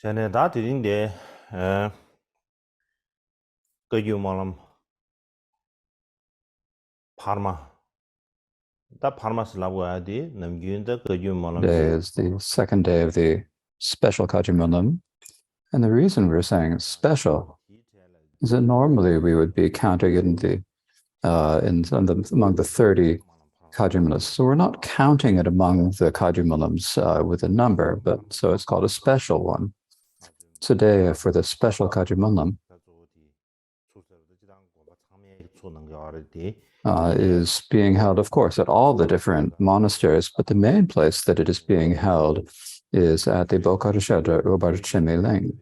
전에 다 드린데 그유 말람 파르마 다 파르마스 라고야디 남기인다 그유 말람 Today is the second day of the special Kajimunam. And the reason we're saying it's special is that normally we would be counting it among the 30 Kajimunas. So we're not counting it among the Kajimunams with a number, but so it's called a special one. Today, for the special Kajimunam, is being held, of course, at all the different monasteries, but the main place that it is being held is at the Bokarashadra Ubarcheme Ling.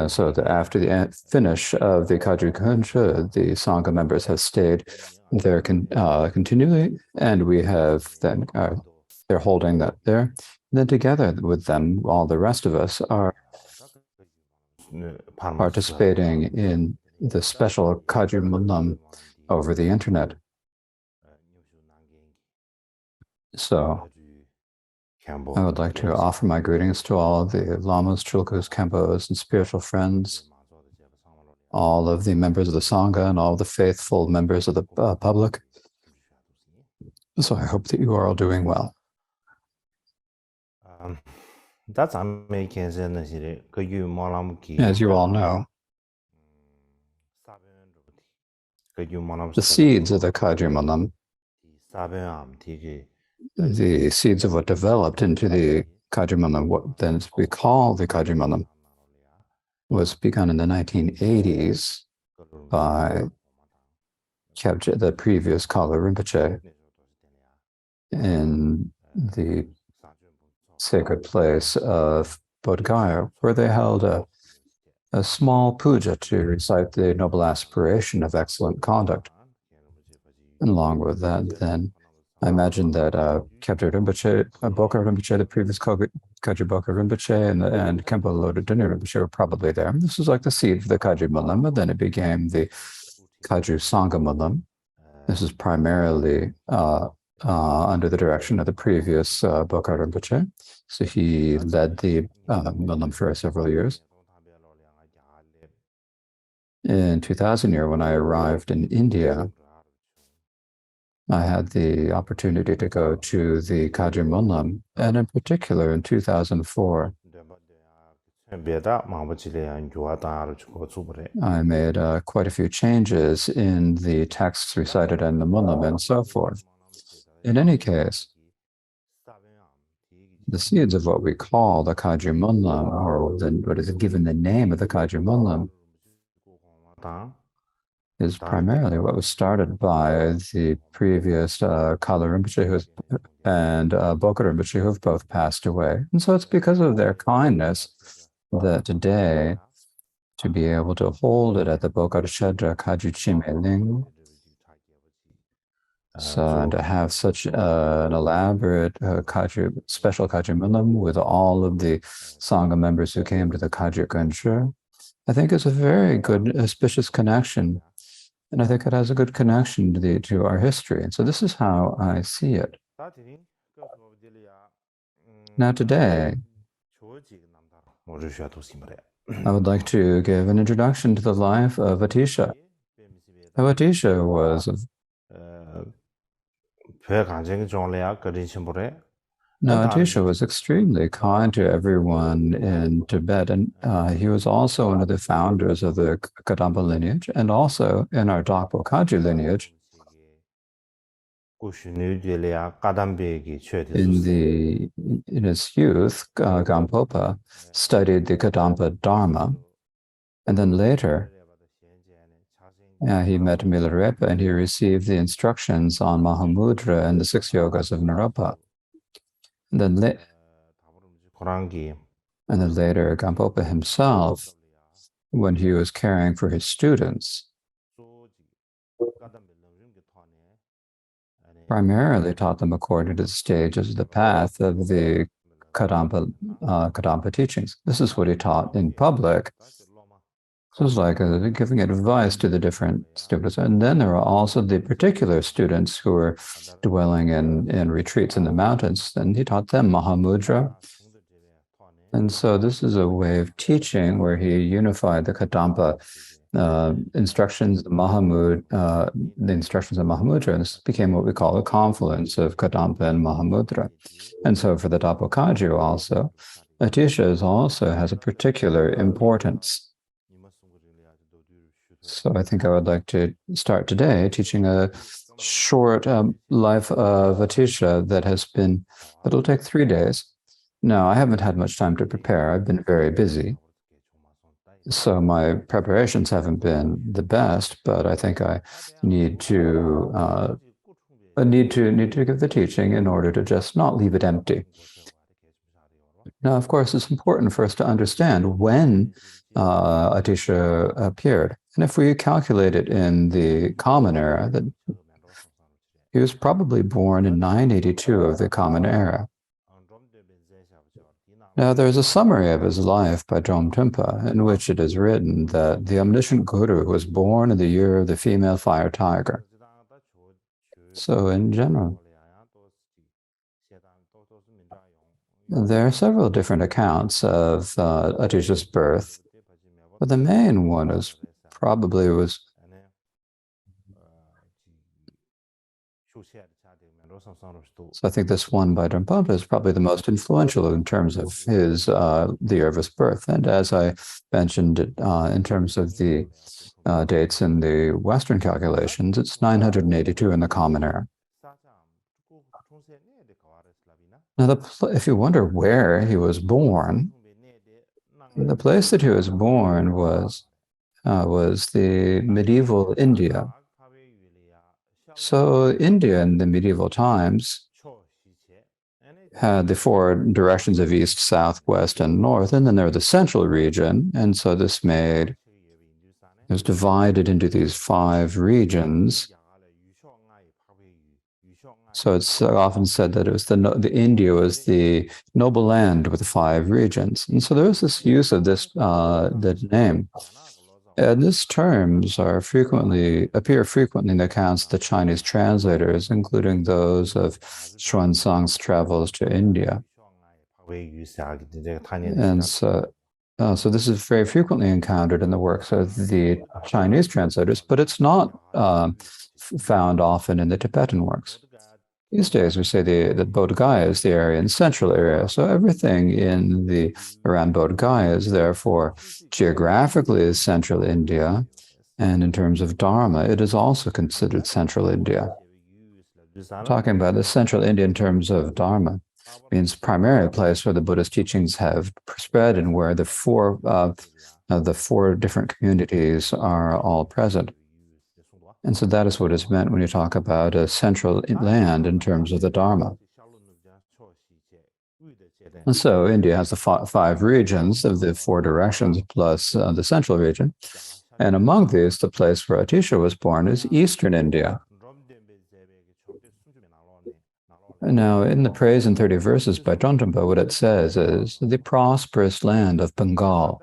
So after the finish of the Kagyu Kuncha, the Sangha members have stayed there continually, and we have then they're holding that there. And then together with them, all the rest of us are participating in the special Kagyu Munam over the internet. So I would like to offer my greetings to all of the lamas, chulkus, khenpos, and spiritual friends, all of the members of the Sangha, and all the faithful members of the public. So I hope that you are all doing well. As you all know, the seeds of the Kagyu Munam, the seeds of what developed into the Kagyu Munam, what then we call the Kagyu Munam, was begun in the 1980s by Kyabje, the previous Kala Rinpoche, in the sacred place of Bodh Gaya, where they held a small puja to recite the noble aspiration of excellent conduct. And along with that, then, I imagine that Kyabje Rinpoche, Bokar Rinpoche, the previous Kagyu Bokar Rinpoche, and Khenpo Lodro Deni Rinpoche were probably there. This was like the seed of the Kagyu Munam, but then it became the Kagyu Sangha Munam. This is primarily under the direction of the previous Bokar Rinpoche. So he led the Munam for several years. In 2000 year, when I arrived in India, I had the opportunity to go to the Kagyu Munam, and in particular in 2004, I made quite a few changes in the texts recited in the Munam and so forth. In any case, the seeds of what we call the Kagyu Munam, or what is given the name of the Kagyu Munam, is primarily what was started by the previous Kala Rinpoche and Bokar Rinpoche, who have both passed away. And so it's because of their kindness that today, to be able to hold it at the Bokarashadra Kagyu Chime Ling, and to have such an elaborate special Kagyu Munam with all of the Sangha members who came to the Kagyu Kuncha, I think it's a very good auspicious connection. And I think it has a good connection to our history. And so this is how I see it. Now today, I would like to give an introduction to the life of Atisha. Now, Atisha was Atisha was extremely kind to everyone in Tibet, and he was also one of the founders of the Kadampa lineage, and also in our Dakpo Kagyu lineage. In his youth, Gampopa studied the Kadampa Dharma, and then later he met Milarepa, and he received the instructions on Mahamudra and the 6 yogas of Naropa. And then later, Gampopa himself, when he was caring for his students, primarily taught them according to the stages of the path of the Kadampa teachings. This is what he taught in public. So it's like giving advice to the different students. And then there are also the particular students who were dwelling in retreats in the mountains, and he taught them Mahamudra And so this is a way of teaching where he unified the Kadampa instructions, the instructions of Mahamudra, and this became what we call a confluence of Kadampa and Mahamudra. And so for the Dapokaju also, Atisha also has a particular importance. So I think I would like to start today teaching a short life of Atisha that'll take 3 days. Now, I haven't had much time to prepare. I've been very busy. So my preparations haven't been the best, but I think I need to give the teaching in order to just not leave it empty. Now, of course, it's important for us to understand when Atisha appeared. And if we calculate it in the Common Era, that he was probably born in 982 of the Common Era. Now, there's a summary of his life by Dromtumpa, in which it is written that the omniscient Guru was born in the year of the female fire tiger. So, in general, there are several different accounts of Atisha's birth, but the main one was. So I think this one by Dromtumpa is probably the most influential in terms of his the year of his birth. And as I mentioned, in terms of the dates in the Western calculations, it's 982 in the Common Era. Now, if you wonder where he was born, the place that he was born was the medieval India. So India in the medieval times had the 4 directions of east, south, west, and north, and then there was the central region. And so it was divided into these 5 regions. So it's often said that it was India was the noble land with 5 regions. And so there was this use of this that name. And these terms appear frequently in the accounts of the Chinese translators, including those of Xuanzang's travels to India. And so this is very frequently encountered in the works of the Chinese translators, but it's not found often in the Tibetan works. These days, we say that Bodh Gaya is the area in central area. So everything around Bodh Gaya is therefore geographically is central India. And in terms of Dharma, it is also considered central India. Talking about the central India in terms of Dharma means primarily a place where the Buddhist teachings have spread and where the 4 different communities are all present. And so that is what is meant when you talk about a central land in terms of the Dharma. And so India has the 5 regions of the 4 directions plus the central region. And among these, the place where Atisha was born is Eastern India. Now, in the Praise in 30 Verses by Dromtumpa, what it says is the prosperous land of Bengal.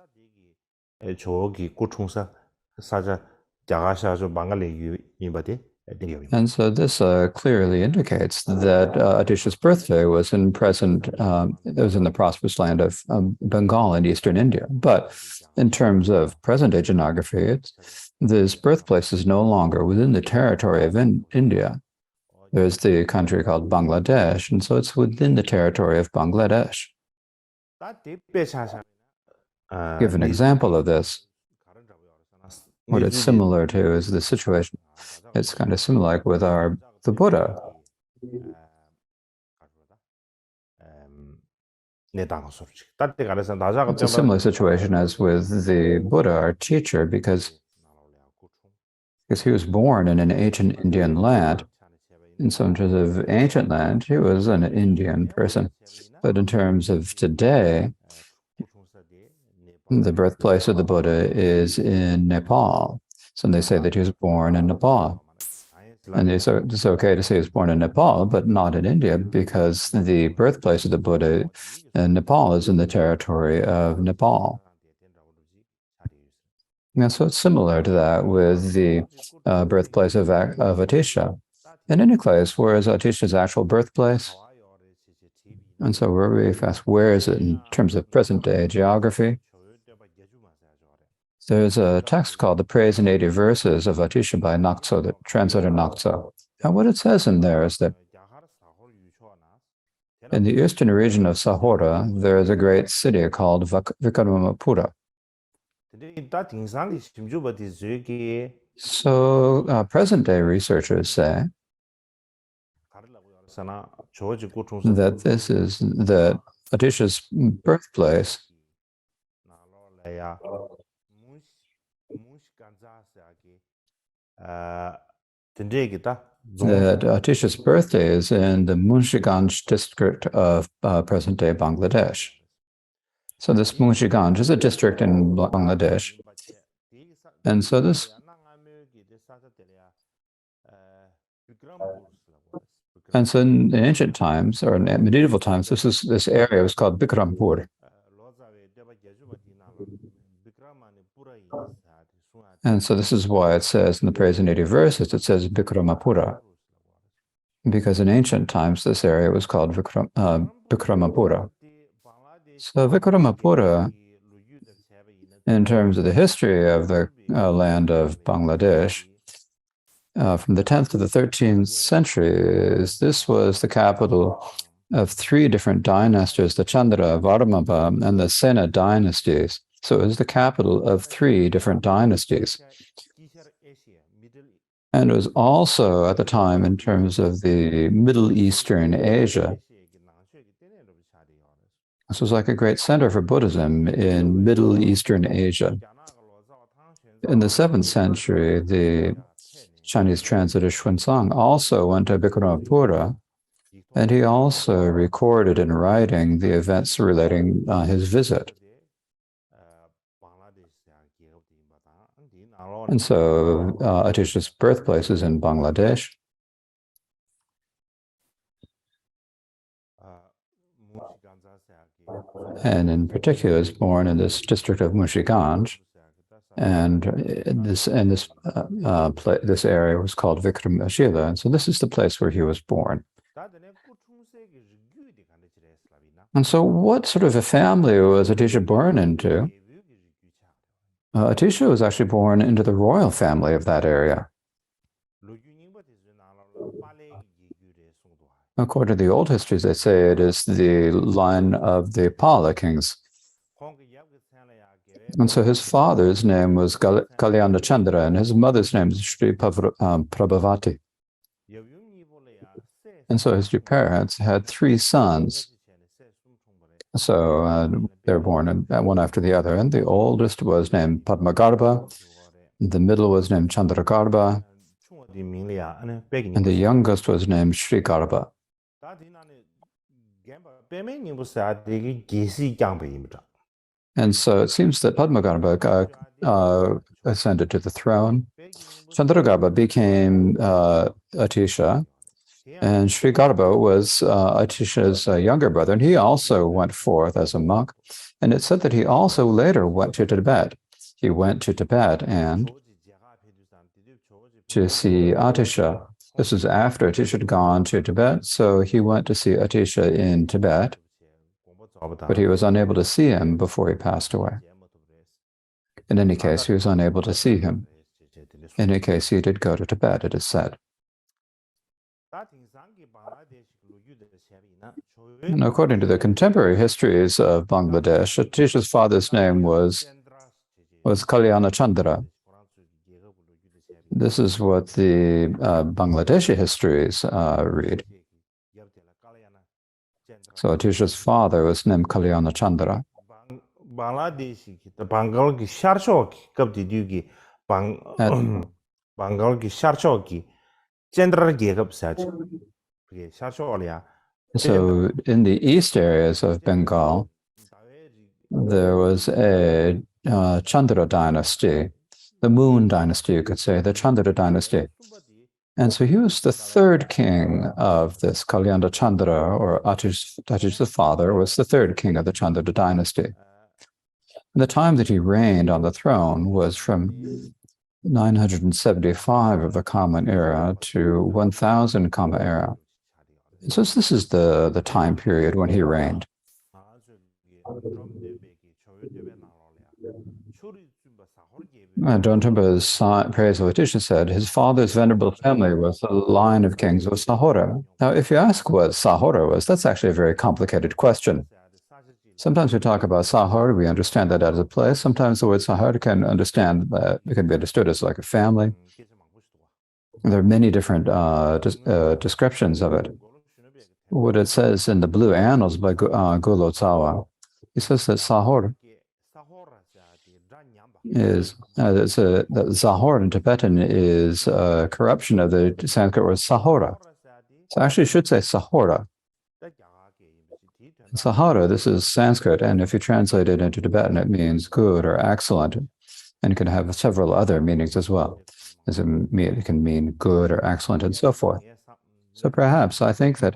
And so this clearly indicates that Atisha's birthday was in the prosperous land of Bengal in eastern India. But in terms of present-day geography, this birthplace is no longer within the territory of India. There's the country called Bangladesh, and so it's within the territory of Bangladesh. Give an example of this. What it's similar to is the situation. It's kind of similar like with the Buddha. It's a similar situation as with the Buddha, our teacher, because he was born in an ancient Indian land. And so in terms of ancient land, he was an Indian person. But in terms of today, the birthplace of the Buddha is in Nepal. So they say that he was born in Nepal. And it's okay to say he was born in Nepal, but not in India, because the birthplace of the Buddha in Nepal is in the territory of Nepal. And so it's similar to that with the birthplace of Atisha. In any place, where is Atisha's actual birthplace? And so we're really fast. Where is it in terms of present-day geography? There's a text called The Praise in 80 Verses of Atisha by Nakso, the translator Nakso. And what it says in there is that in the eastern region of Sahora, there is a great city called Vikramapura. So present-day researchers say that this is that Atisha's birthplace that Atisha's birthday is in the Munshiganj district of present-day Bangladesh. So this Munshiganj is a district in Bangladesh. And so this, and so in ancient times, or in medieval times, this area was called Bikrampur. And so this is why it says in the Praise in 80 Verses, it says Bikramapura, because in ancient times, this area was called Bikramapura. So Vikramapura, in terms of the history of the land of Bangladesh, from the 10th to the 13th centuries, this was the capital of three different dynasties, the Chandra, Varmava, and the Sena dynasties. So it was the capital of three different dynasties. And it was also at the time in terms of the Middle Eastern Asia. This was like a great center for Buddhism in Middle Eastern Asia. In the 7th century, the Chinese translator Xuanzang also went to Bikramapura, and he also recorded in writing the events relating his visit. And so Atisha's birthplace is in Bangladesh. And in particular is born in this district of Munshiganj. And this area was called Vikramashila. And so this is the place where he was born. And so what sort of a family was Atisha born into? Atisha was actually born into the royal family of that area. According to the old histories, they say it is the line of the Pala kings. And so his father's name was Kalyana Chandra, and his mother's name is Sri Prabhavati. And so his two parents had three sons. So they were born one after the other. And the oldest was named Padmagarbha. The middle was named Chandragarbha. And the youngest was named Sri Garbha. And so it seems that Padmagarbha ascended to the throne. Chandragarbha became Atisha. And Sri Garbha was Atisha's younger brother, and he also went forth as a monk. And it said that he also later went to Tibet. He went to Tibet and to see Atisha. This is after Atisha had gone to Tibet, so he went to see Atisha in Tibet, but he was unable to see him before he passed away. In any case, he was unable to see him. In any case, he did go to Tibet, it is said. And according to the contemporary histories of Bangladesh, Atisha's father's name was Kalyana Chandra. This is what the Bangladeshi histories read. So Atisha's father was named Kalyana Chandra. So in the east areas of Bengal, there was a Chandra dynasty, the Moon dynasty, you could say, the Chandra dynasty. And so he was the third king of this. Kalyana Chandra, or Atish's father, was the third king of the Chandra dynasty. And the time that he reigned on the throne was from 975 of the Common Era to 1000 Common Era. So this is the time period when he reigned. Dontumba's praise of Atisha said, his father's venerable family was a line of kings of Sahora. Now, if you ask what Sahora was, that's actually a very complicated question. Sometimes we talk about Sahara, we understand that as a place. Sometimes the word Sahara can be understood as like a family. There are many different descriptions of it. What it says in the Blue Annals by Gulo Tsawa, he says that Sahor is that Zahor in Tibetan is a corruption of the Sanskrit word Sahora. So actually, it should say Sahora. Sahara, this is Sanskrit, and if you translate it into Tibetan, it means good or excellent, and it can have several other meanings as well. It can mean good or excellent and so forth. So perhaps I think that,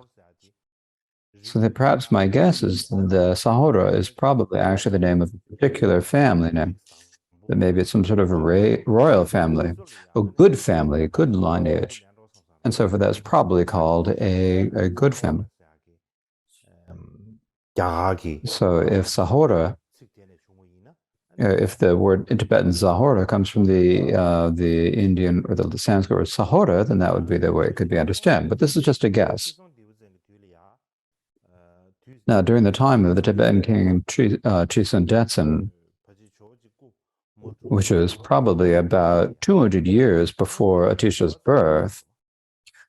perhaps my guess is the Sahora is probably actually the name of a particular family name. That maybe it's some sort of a royal family, a good family, a good lineage. And so for that's probably called a good family. So if Sahora, if the word in Tibetan Zahora comes from the Indian or the Sanskrit word Sahora, then that would be the way it could be understood. But this is just a guess. Now, during the time of the Tibetan king Chisun Detsen, which was probably about 200 years before Atisha's birth,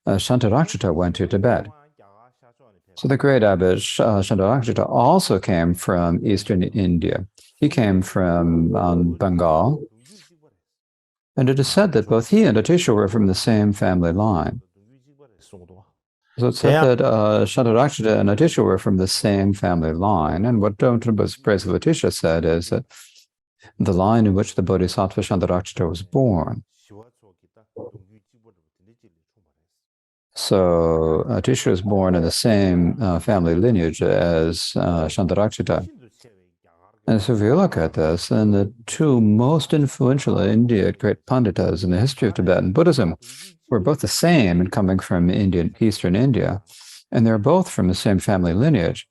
Shantarakshita went to Tibet. So the great abbot Shantarakshita also came from eastern India. He came from Bengal. And it is said that both he and Atisha were from the same family line. So it's said that Shantarakshita and Atisha were from the same family line. And what Dontumba's praise of Atisha said is that the line in which the Bodhisattva Shantarakshita was born. So Atisha was born in the same family lineage as Shantarakshita. And so if you look at this, then the two most influential Indian great Panditas in the history of Tibetan Buddhism were both the same and coming from Eastern India. And they're both from the same family lineage.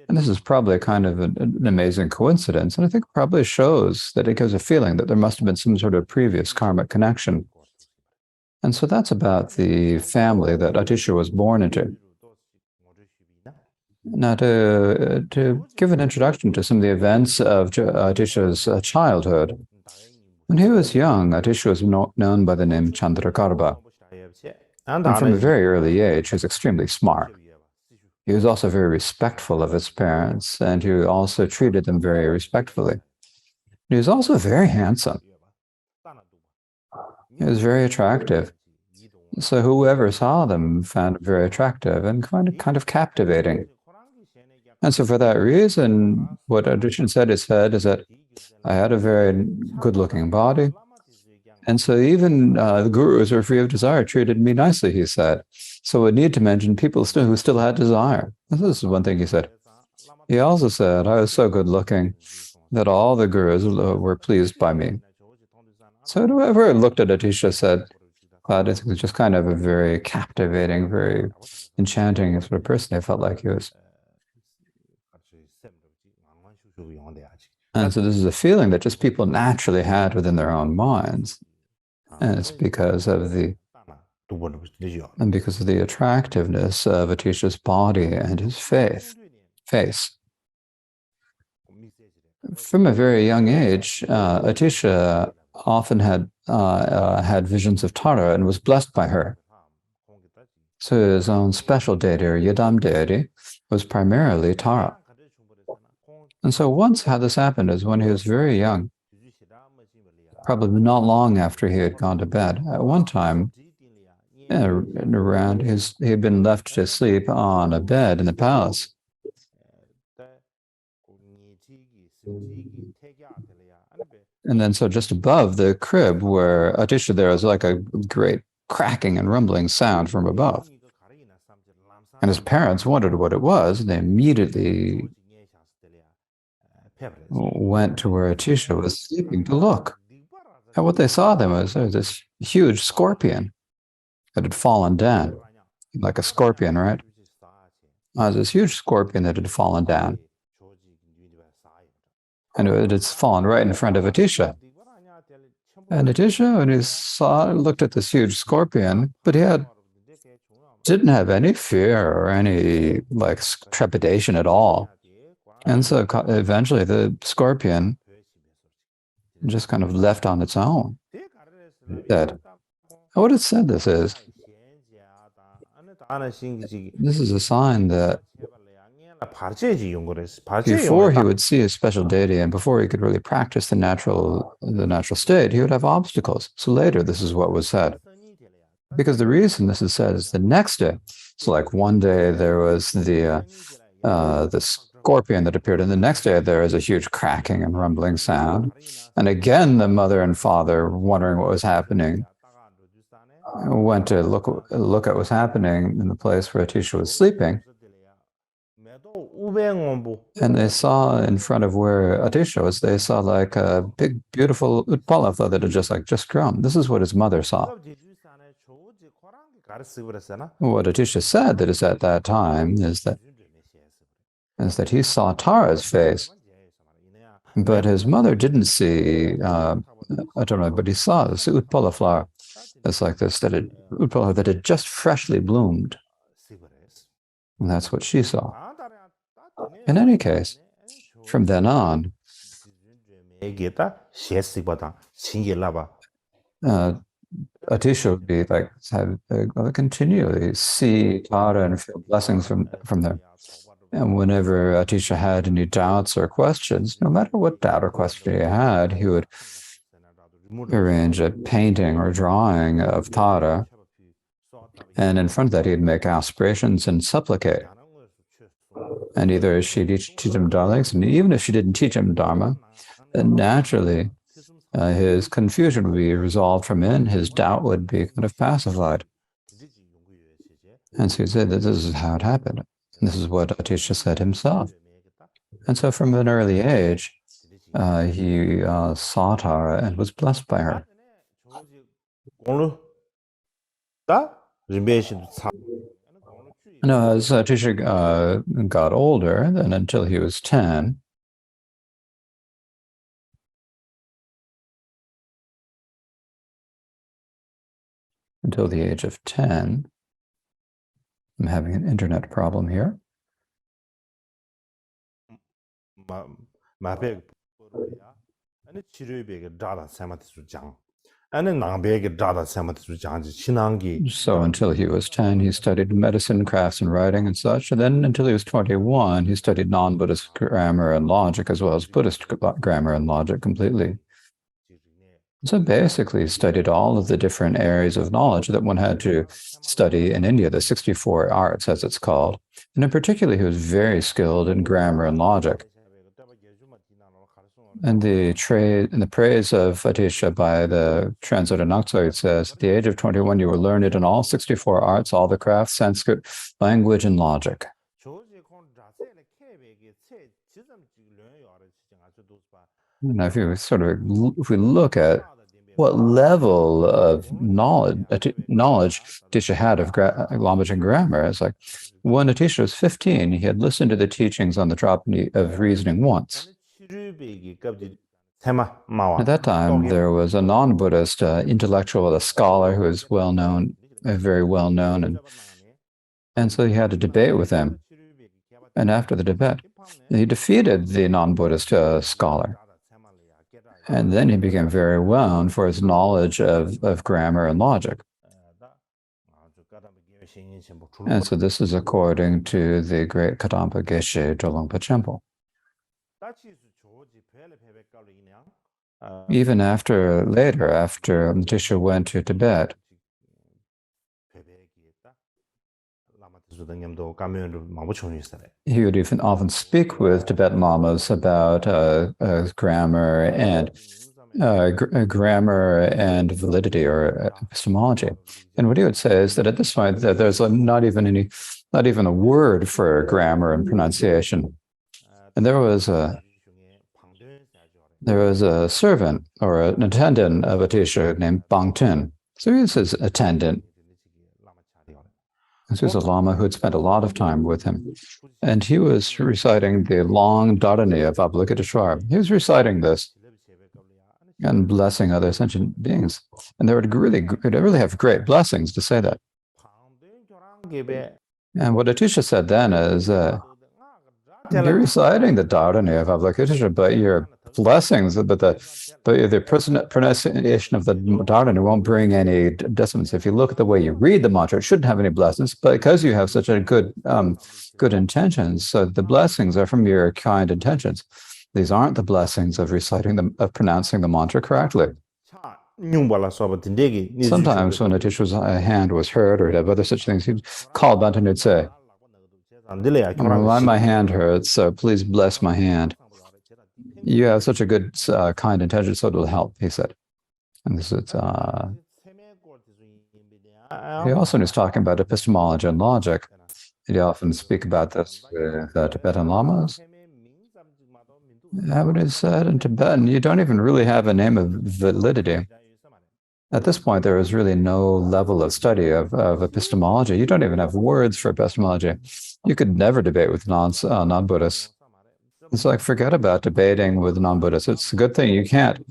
And this is probably kind of an amazing coincidence. And I think probably shows that it gives a feeling that there must have been some sort of previous karmic connection. And so that's about the family that Atisha was born into. Now, to give an introduction to some of the events of Atisha's childhood, when he was young, Atisha was known by the name Chandrakarbha. And from a very early age, he was extremely smart. He was also very respectful of his parents, and he also treated them very respectfully. He was also very handsome. He was very attractive. So whoever saw them found him very attractive and kind of captivating. And so for that reason, what Atisha said is that I had a very good-looking body. And so even the gurus who were free of desire treated me nicely, he said. So we need to mention people who still had desire. This is one thing he said. He also said, I was so good-looking that all the gurus were pleased by me. So whoever looked at Atisha said, God, it was just kind of a very captivating, very enchanting sort of person. I felt like he was. And so this is a feeling that just people naturally had within their own minds. And it's because of the attractiveness of Atisha's body and his face. From a very young age, Atisha often had visions of Tara and was blessed by her. So his own special deity, or Yidam deity, was primarily Tara. And so once how this happened is when he was very young, probably not long after he had gone to bed. At one time, he had been left to sleep on a bed in the palace. And then so just above the crib where Atisha, there was like a great cracking and rumbling sound from above. And his parents wondered what it was, and they immediately went to where Atisha was sleeping to look. And what they saw then was there was this huge scorpion that had fallen down, like a scorpion, right? this huge scorpion that had fallen down, and it had fallen right in front of Atisha. And Atisha, when he looked at this huge scorpion, but he didn't have any fear or any trepidation at all. And so eventually the scorpion just kind of left on its own. Dead. What it said this is a sign that before he would see a special deity and before he could really practice the natural state, he would have obstacles. So later, this is what was said. Because the reason this is said is the next day. So like one day there was the scorpion that appeared, and the next day there was a huge cracking and rumbling sound. And again, the mother and father, wondering what was happening, went to look at what was happening in the place where Atisha was sleeping. And they saw in front of where Atisha was, they saw like a big, beautiful utpala flower that had just grown. This is what his mother saw. What Atisha said that is at that time is that he saw Tara's face, but his mother didn't see, I don't know, but he saw this utpala flower. It's like this, utpala that had just freshly bloomed. And that's what she saw. In any case, from then on, Atisha would be continually see Tara and feel blessings from there. And whenever Atisha had any doubts or questions, no matter what doubt or question he had, he would arrange a painting or drawing of Tara. And in front of that, he'd make aspirations and supplicate. And either she'd teach him Dharma, and even if she didn't teach him Dharma, then naturally his confusion would be resolved from in, his doubt would be kind of pacified. And so he'd say that this is how it happened. And this is what Atisha said himself. And so from an early age, he saw Tara and was blessed by her. Now, as Atisha got older, then until he was 10, until the age of 10, I'm having an internet problem here. So until he was 10, he studied medicine, crafts, and writing and such. And then until he was 21, he studied non-Buddhist grammar and logic, as well as Buddhist grammar and logic completely. So basically, he studied all of the different areas of knowledge that one had to study in India, the 64 arts, as it's called. And in particular, he was very skilled in grammar and logic. And the praise of Atisha by the translator Nakso, it says, at the age of 21, you were learned in all 64 arts, all the crafts, Sanskrit, language, and logic. Now, if we look at what level of knowledge Atisha had of language and grammar, it's like when Atisha was 15, he had listened to the teachings on the drop of reasoning once. At that time, there was a non-Buddhist intellectual, a scholar who was well-known, very well-known, and so he had a debate with him. And after the debate, he defeated the non-Buddhist scholar. And then he became very well known for his knowledge of grammar and logic. And so this is according to the great Kadampa Geshe Drolungpa Temple. Even later, after Atisha went to Tibet, he would even often speak with Tibetan lamas about grammar and validity or epistemology. And what he would say is that at this point, that there's not even a word for grammar and pronunciation. And there was a servant or an attendant of Atisha named Bangten. So he was his attendant. This was a Lama who had spent a lot of time with him. And he was reciting the long Dharani of Avalokiteshvara. He was reciting this and blessing other sentient beings. And they would really have great blessings to say that. And what Atisha said then is, you're reciting the Dharani of Avalokiteshvara, but your blessings, but the pronunciation of the Dharani won't bring any dissonance. If you look at the way you read the mantra, it shouldn't have any blessings, but because you have such a good intentions, so the blessings are from your kind intentions. These aren't the blessings of of pronouncing the mantra correctly. Sometimes when Atisha's hand was hurt or have other such things, he'd call Bante and he'd say, my hand hurts, so please bless my hand. You have such a good, kind intention, so it'll help, he said. And this is, he also was talking about epistemology and logic. He often speak about this with Tibetan lamas. What is said in Tibetan, you don't even really have a name of validity. At this point, there is really no level of study of epistemology. You don't even have words for epistemology. You could never debate with non-Buddhists. It's like, forget about debating with non-Buddhists. It's a good thing you can't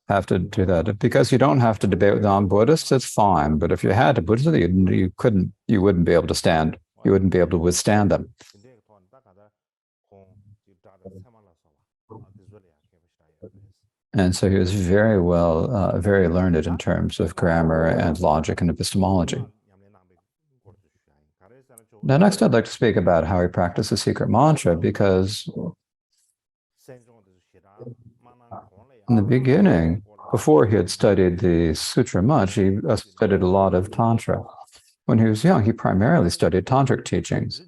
have to do that. Because you don't have to debate with non-Buddhists, it's fine. But if you had to, you wouldn't be able to stand. You wouldn't be able to withstand them. And so he was very learned in terms of grammar and logic and epistemology. Now, next I'd like to speak about how he practiced the secret mantra, because in the beginning, before he had studied the sutra much, he studied a lot of Tantra. When he was young, he primarily studied Tantric teachings.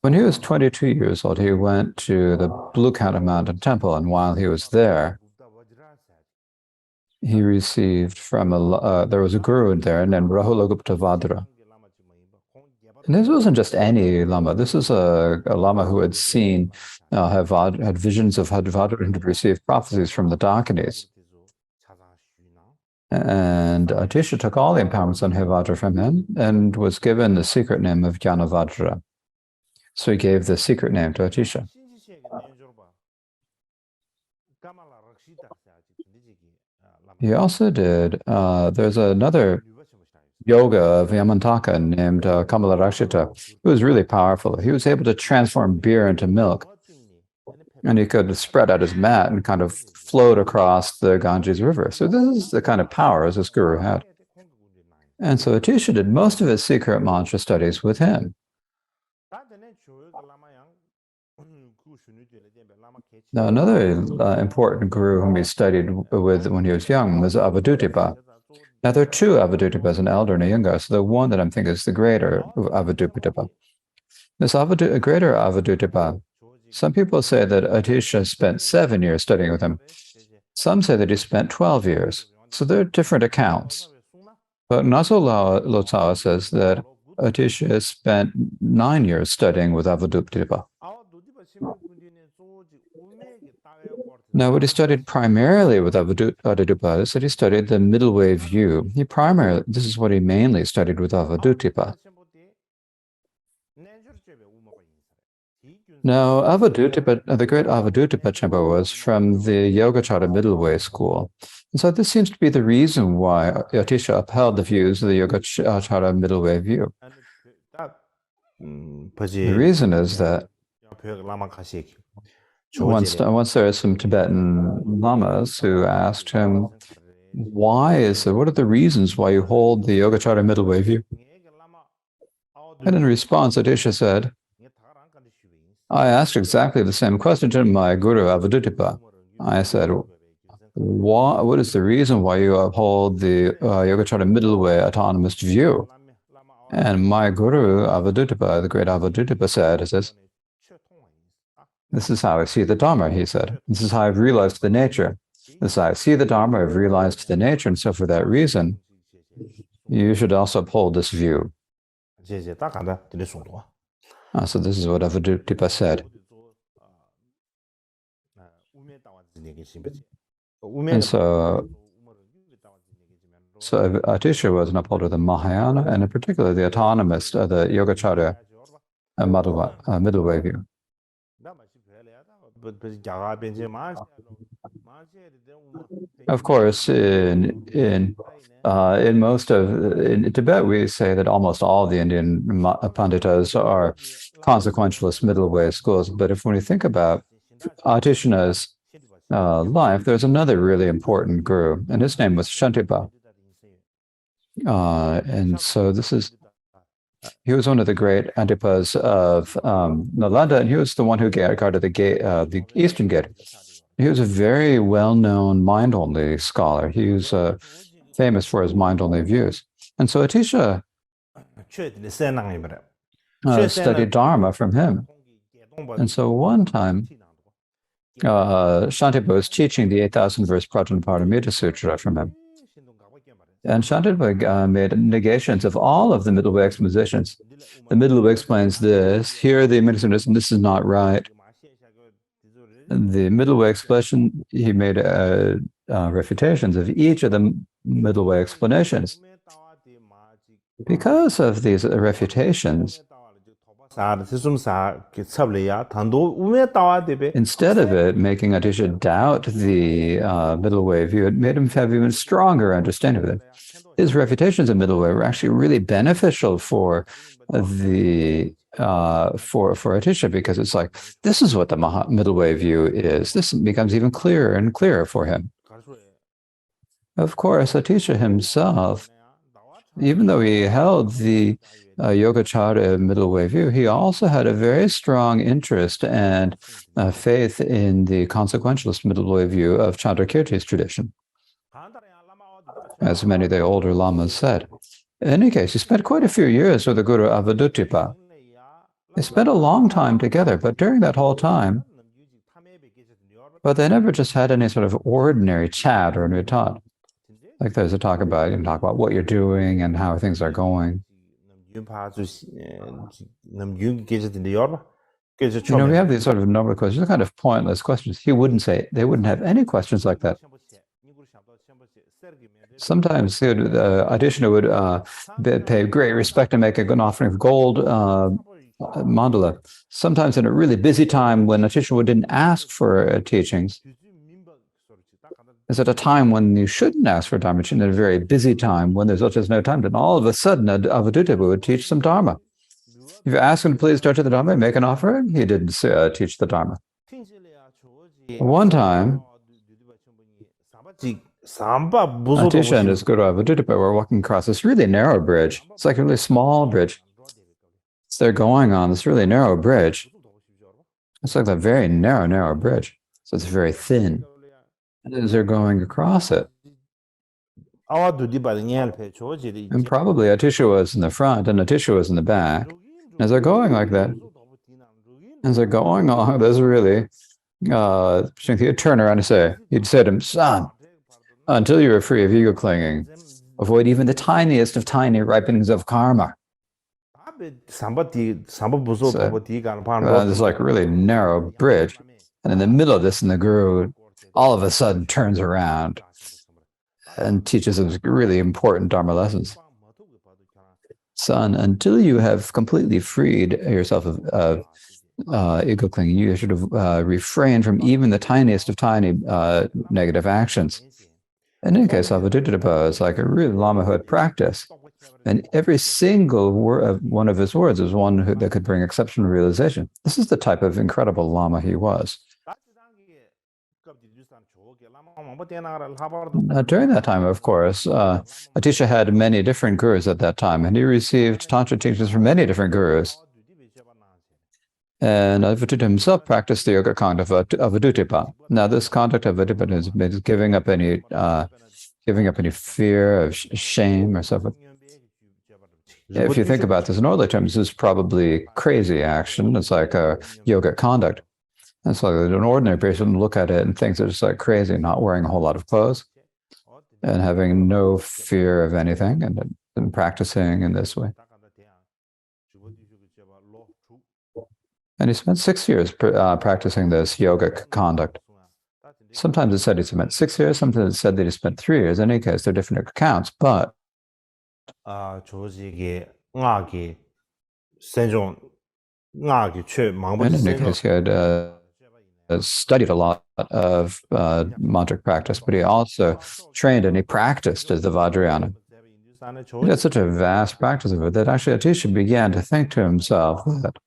When he was 22 years old, he went to the Blue Counter Mountain Temple, and while he was there, he received from there was a guru there named Rahula Gupta Vadra. And this wasn't just any Lama. This is a Lama who had seen, had visions of Hadvadra and had received prophecies from the Dakinis. And Atisha took all the empowerments on Hadvadra from him and was given the secret name of Jnanavajra. So he gave the secret name to Atisha. He also did, there's another yoga of Yamantaka named Kamala Rakshita, who was really powerful. He was able to transform beer into milk. And he could spread out his mat and kind of float across the Ganges River. So this is the kind of powers this guru had. And so Atisha did most of his secret mantra studies with him. Now, another important guru whom he studied with when he was young was Avadutipa. Now, there are two Avadutipas, an elder and a younger, so the one that I'm thinking is the greater Avadutipa. This greater Avadutipa, some people say that Atisha spent 7 years studying with him. Some say that he spent 12 years. So there are different accounts. But Naso Lotsawa says that Atisha spent 9 years studying with Avadutipa. Now, what he studied primarily with Avadutipa is that he studied the middle way view. This is what he mainly studied with Avadutipa. Now, the great Avadutipa Chenpa was from the Yogacara middle way school. And so this seems to be the reason why Atisha upheld the views of the Yogacara middle way view. The reason is that once there are some Tibetan lamas who asked him, what are the reasons why you hold the Yogacara middle way view? And in response, Atisha said, I asked exactly the same question to my guru Avadutipa. I said, what is the reason why you uphold the Yogacara middle way autonomous view? And my guru Avadutipa, the great Avadutipa, said, this is how I see the Dharma, he said. This is how I've realized the nature. This is how I see the Dharma, I've realized the nature, and so for that reason, you should also uphold this view. So this is what Avadutipa said. And so So Atisha was an upholder of the Mahayana, and in particular the autonomist, the Yogacarya middle way view. Of course, in Tibet, we say that almost all the Indian Panditas are consequentialist middle way schools. But when you think about Atishana's life, there's another really important guru, and his name was Shantipa. And so he was one of the great Antipas of Nalanda, and he was the one who guarded the gate, the Eastern Gate. He was a very well-known mind-only scholar. He was famous for his mind-only views. And so Atisha studied Dharma from him. And so one time, Shantipa was teaching the 8,000 verse Prajnaparamita Sutra from him. And Shantipa made negations of all of the middle way expositions. The middle way explains this, here the administration, this is not right. The middle way explanation, he made refutations of each of the middle way explanations. Because of these refutations, instead of it making Atisha doubt the middle way view, it made him have even stronger understanding of it. His refutations of middle way were actually really beneficial for the for Atisha, because it's like, this is what the middle way view is. This becomes even clearer and clearer for him. Of course, Atisha himself, even though he held the Yogacarya middle way view, he also had a very strong interest and faith in the consequentialist middle way view of Chandrakirti's tradition, as many of the older lamas said. In any case, he spent quite a few years with the Guru Avadutipa. They spent a long time together, but during that whole time, they never just had any sort of ordinary chat or nutat. Like there's a talk about, you can talk about what you're doing and how things are going. We have these sort of normal questions, they're kind of pointless questions. They wouldn't have any questions like that. Sometimes Adishna would pay great respect and make an offering of gold mandala. Sometimes in a really busy time when Atisha didn't ask for teachings, is at a time when you shouldn't ask for Dharma, in a very busy time when there's just no time, then all of a sudden Avadutipa would teach some Dharma. If you ask him to please touch the Dharma and make an offering, he didn't teach the Dharma. One time, Atisha and his Guru Avadutipa were walking across this really narrow bridge. It's like a really small bridge. So they're going on this really narrow bridge. It's like a very narrow bridge. So it's very thin. And as they're going across it, and probably Atisha was in the front and Atisha was in the back. As they're going like that, as they're going along, there's really, he'd turn around and he'd say to him, son, until you are free of ego clinging, avoid even the tiniest of tiny ripenings of karma. So, there's like a really narrow bridge. And in the middle of this, and the Guru all of a sudden turns around and teaches us really important Dharma lessons. Son, until you have completely freed yourself of ego clinging, you should refrain from even the tiniest of tiny negative actions. In any case, Avadutipa is like a really Lama who had practice. And every single one of his words is one that could bring exceptional realization. This is the type of incredible Lama he was. During that time, of course, Atisha had many different gurus at that time, and he received Tantra teachings from many different gurus. And Avadutipa himself practiced the yoga conduct of Avadutipa. Now, this conduct of Avadutipa is giving up any fear of shame or so forth. If you think about this in ordinary terms, this is probably crazy action. It's like a yoga conduct. And so an ordinary person would look at it and think it's like crazy, not wearing a whole lot of clothes and having no fear of anything and practicing in this way. And he spent 6 years practicing this yogic conduct. Sometimes it said he spent 6 years, sometimes it said that he spent 3 years. In any case, they're different accounts, but 조직의 응악이 세종 응악이 최 in 망보지 any 세종 case, he had studied a lot of mantric practice, but he also trained and he practiced as the Vajrayana. He had such a vast practice of it that actually Atisha began to think to himself that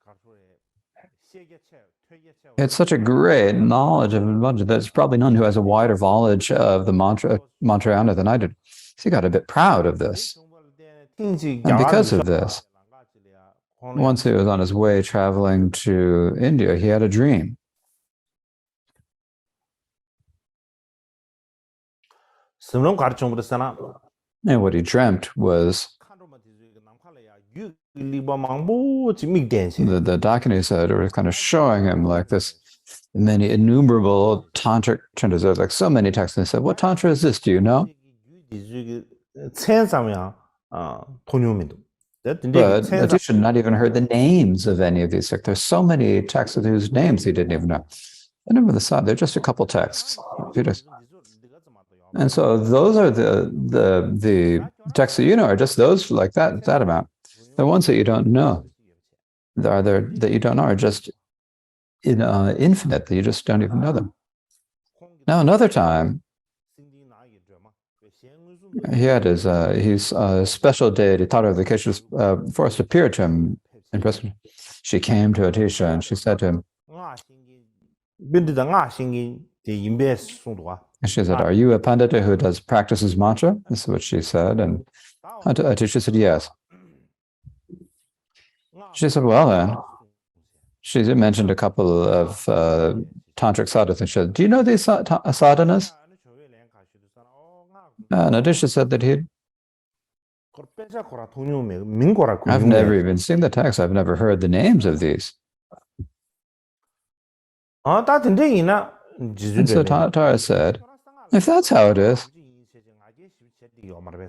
he had such a great knowledge of mantra. There's probably none who has a wider knowledge of the mantrayana than I did. So he got a bit proud of this. And because of this, once he was on his way traveling to India, he had a dream. And what he dreamt was the Dakinis were kind of showing him like this many innumerable tantric tantras. There's like so many texts. And they said, "What tantra is this? Do you know?" But Atisha had not even heard the names of any of these. Like, there's so many texts whose names he didn't even know. And over the side, they're just a couple texts. And so those are the texts that you know are just those like that amount. The ones that you don't know, that you don't know are just infinite, that you just don't even know them. Now another time, he had his special deity, Tara of the Kesha's forest, appeared to him in person. She came to Atisha and she said to him, and she said, "Are you a pandita who practices mantra?" This is what she said. And Atisha said, "Yes." She said, "Well then," she mentioned a couple of tantric sadhanas. And she said, "Do you know these sadhanas?" And Atisha said that I've never even seen the text. I've never heard the names of these. And so Tara said, "If that's how it is,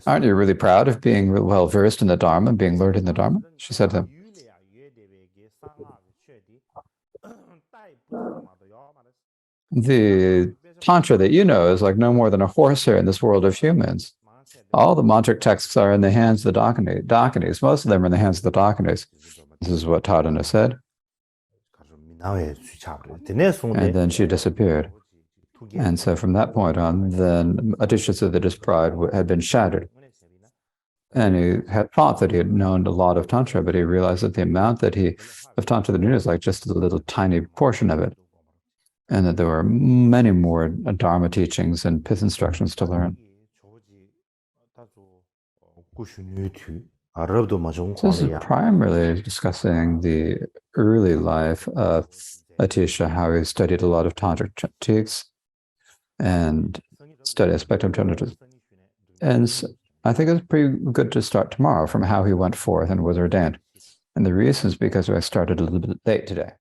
aren't you really proud of being well versed in the Dharma, being learned in the Dharma?" She said to him, "The Tantra that you know is like no more than a horsehair in this world of humans. All the mantric texts are in the hands of the Dakinis. Most of them are in the hands of the Dakinis." This is what Tadana said. And then she disappeared. And so from that point on, then Atisha said that his pride had been shattered. And he had thought that he had known a lot of Tantra, but he realized that the amount of Tantra that he knew is like just a little tiny portion of it. And that there were many more Dharma teachings and pith instructions to learn. So this is primarily discussing the early life of Atisha, how he studied a lot of tantric texts and studied Spectrum Tantra. And so I think it's pretty good to start tomorrow from how he went forth and was ordained. And the reason is because I started a little bit late today.